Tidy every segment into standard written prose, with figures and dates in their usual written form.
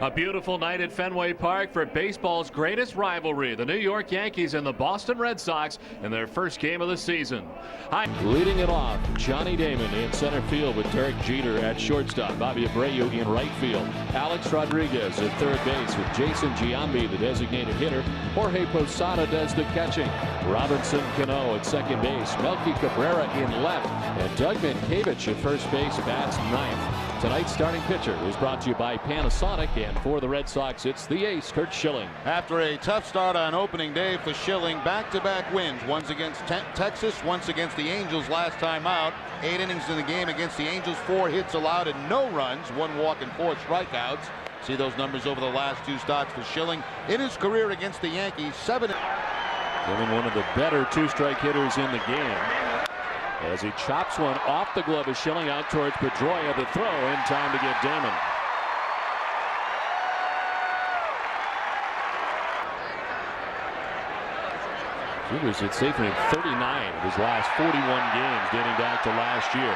A beautiful night at Fenway Park for baseball's greatest rivalry, the New York Yankees and the Boston Red Sox in their first game of the season. Leading it off, Johnny Damon in center field with Derek Jeter at shortstop. Bobby Abreu in right field. Alex Rodriguez at third base with Jason Giambi, the designated hitter. Jorge Posada does the catching. Robinson Cano at second base. Melky Cabrera in left. And Doug Mankiewicz at first base bats ninth. Tonight's starting pitcher is brought to you by Panasonic, and for the Red Sox, it's the ace, Curt Schilling. After a tough start on opening day for Schilling, back-to-back wins. Once against Texas, once against the Angels last time out. 8 innings in the game against the Angels, 4 hits allowed and no runs, 1 walk and 4 strikeouts. See those numbers over the last 2 starts for Schilling. In his career against the Yankees, 7. Giving one of the better 2-strike hitters in the game. As he chops one off the glove of Schilling out towards Pedroia, the throw in time to get Damon. Jeter's hit safely in 39 of his last 41 games dating back to last year.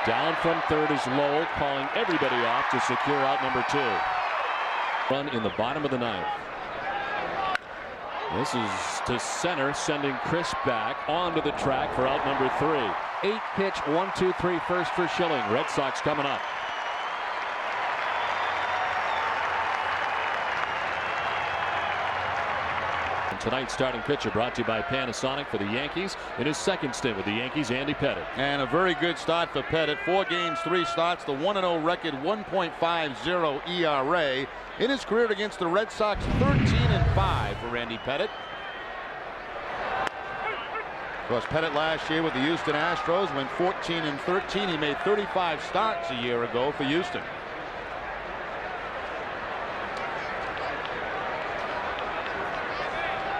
Down from third is Lowell, calling everybody off to secure out number 2. Run in the bottom of the 9th. This is to center, sending Chris back onto the track for out number 3. 8-pitch, 1-2-3 first for Schilling. Red Sox coming up. And tonight's starting pitcher brought to you by Panasonic for the Yankees. In his second stint with the Yankees, Andy Pettitte. And a very good start for Pettitte. 4 games, 3 starts, the 1-0 record, 1.50 ERA. In his career against the Red Sox, 13-5 for Andy Pettitte. Of course, Pettitte last year with the Houston Astros went 14-13. He made 35 starts a year ago for Houston.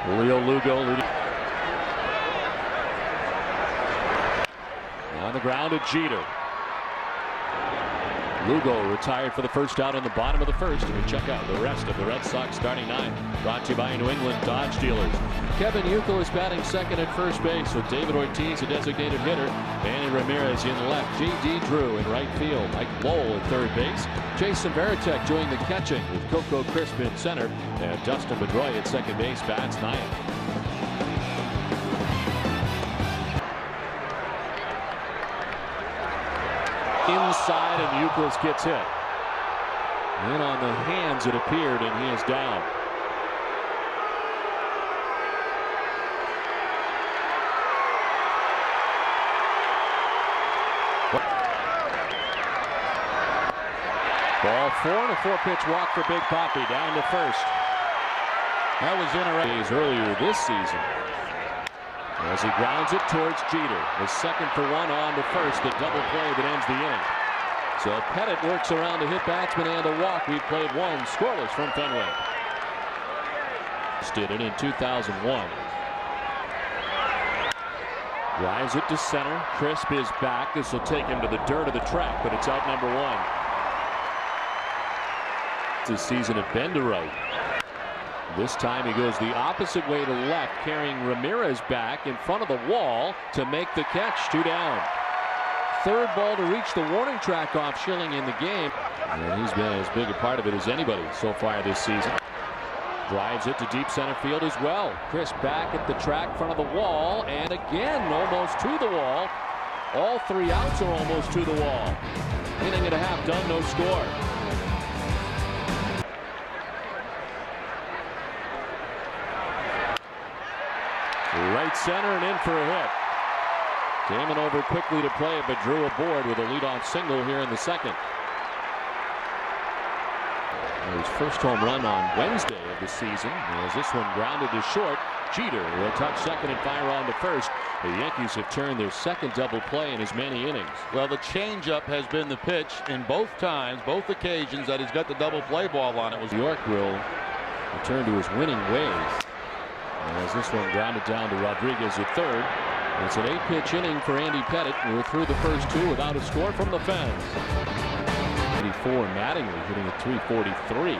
Julio Lugo on the ground at Jeter. Lugo retired for the first out in the bottom of the first. And we check out the rest of the Red Sox starting 9. Brought to you by New England Dodge dealers. Kevin Youkiel is batting second at first base with David Ortiz, a designated hitter. Manny Ramirez in left. J.D. Drew in right field. Mike Lowell at third base. Jason Varitek doing the catching with Coco Crisp in center. And Dustin Pedroia at second base bats 9th. Inside, and Youkiel gets hit. In on the hands, it appeared, and he is down. Ball 4 and a 4-pitch walk for Big Papi down to first. That was interesting earlier this season. As he grounds it towards Jeter. The second for 1 on to first. The double play that ends the inning. So Pettitte works around a hit batsman and a walk. We've played 1 scoreless from Fenway. Did it in 2001. Drives it to center. Crisp is back. This will take him to the dirt of the track, but it's out number 1. This season at bend to right. This time he goes the opposite way to left, carrying Ramirez back in front of the wall to make the catch. 2 down. Third ball to reach the warning track off Schilling in the game. And he's been as big a part of it as anybody so far this season. Drives it to deep center field as well. Chris back at the track in front of the wall, and again almost to the wall. All 3 outs are almost to the wall. Inning and a half done, no score. Right center and in for a hit. Damon over quickly to play it, but drew aboard with a leadoff single here in the second. His first home run on Wednesday of the season. As this one grounded to short, Jeter will touch second and fire on to first. The Yankees have turned their second double play in as many innings. Well, the changeup has been the pitch in both times, both occasions that he's got the double play ball on. It was York will return to his winning ways. As this one grounded down to Rodriguez at third. It's an 8-pitch inning for Andy Pettitte. We're through the first 2 without a score from the fans. 84 Mattingly hitting at 343.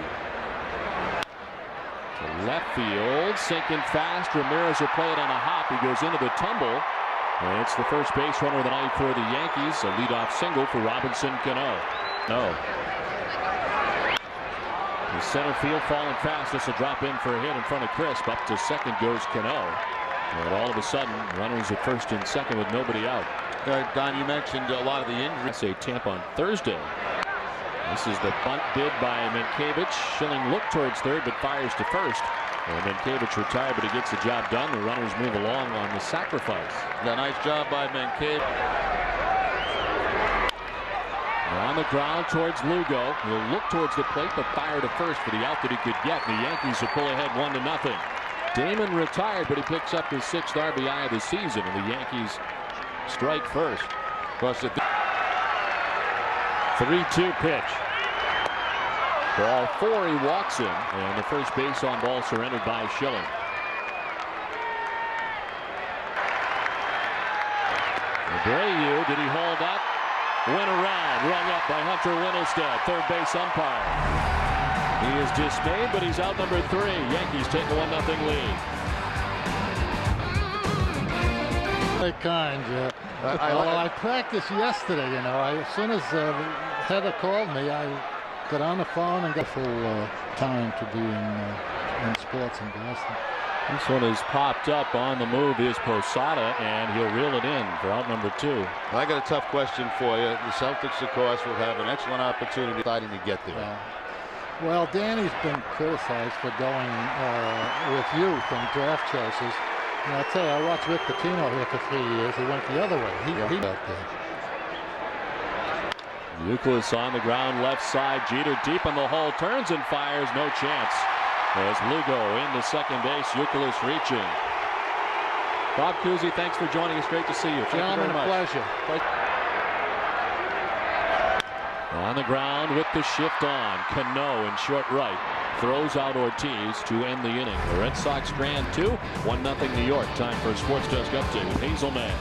To left field, sinking fast. Ramirez will play it on a hop. He goes into the tumble. And it's the first base runner of the night for the Yankees. A leadoff single for Robinson Cano. No. The center field falling fast. This will drop in for a hit in front of Crisp. Up to second goes Cano. And all of a sudden, runners at first and second with nobody out. Don, you mentioned a lot of the injuries. Say Tampa on Thursday. This is the bunt bid by Mankiewicz. Schilling looked towards third but fires to first. And Mankiewicz retired, but he gets the job done. The runners move along on the sacrifice. Yeah, nice job by Mankiewicz. On the ground towards Lugo. He'll look towards the plate but fire to first for the out that he could get. The Yankees will pull ahead 1-0. Damon retired, but he picks up his 6th RBI of the season, and the Yankees strike first. Plus the 3-2 pitch. Ball 4, he walks in, and the first base on ball surrendered by Schilling. Abreu, did he hold up? Went around, rung up by Hunter Wintelstead, third base umpire. He is dismayed, but he's out number 3. Yankees take a 1-0 lead. Very kind. I practiced yesterday, you know. As soon as Heather called me, I got on the phone and got full time to be in sports in Boston. This one has popped up. On the move is Posada, and he'll reel it in for out number 2. Well, I got a tough question for you. The Celtics, of course, will have an excellent opportunity deciding to get there. Well, Danny's been criticized for going with youth and draft choices. And I'll tell you, I watched Rick Pitino here for 3 years. He went the other way. He out there. Euclid on the ground, left side. Jeter deep in the hole, turns and fires. No chance. As Lugo into second base, Euclid reaching. Bob Cousy, thanks for joining us. Great to see you. Thank you very much. Pleasure. On the ground with the shift on. Cano in short right. Throws out Ortiz to end the inning. The Red Sox strand 2. 1-0 New York. Time for a Sports Desk update with Hazelman.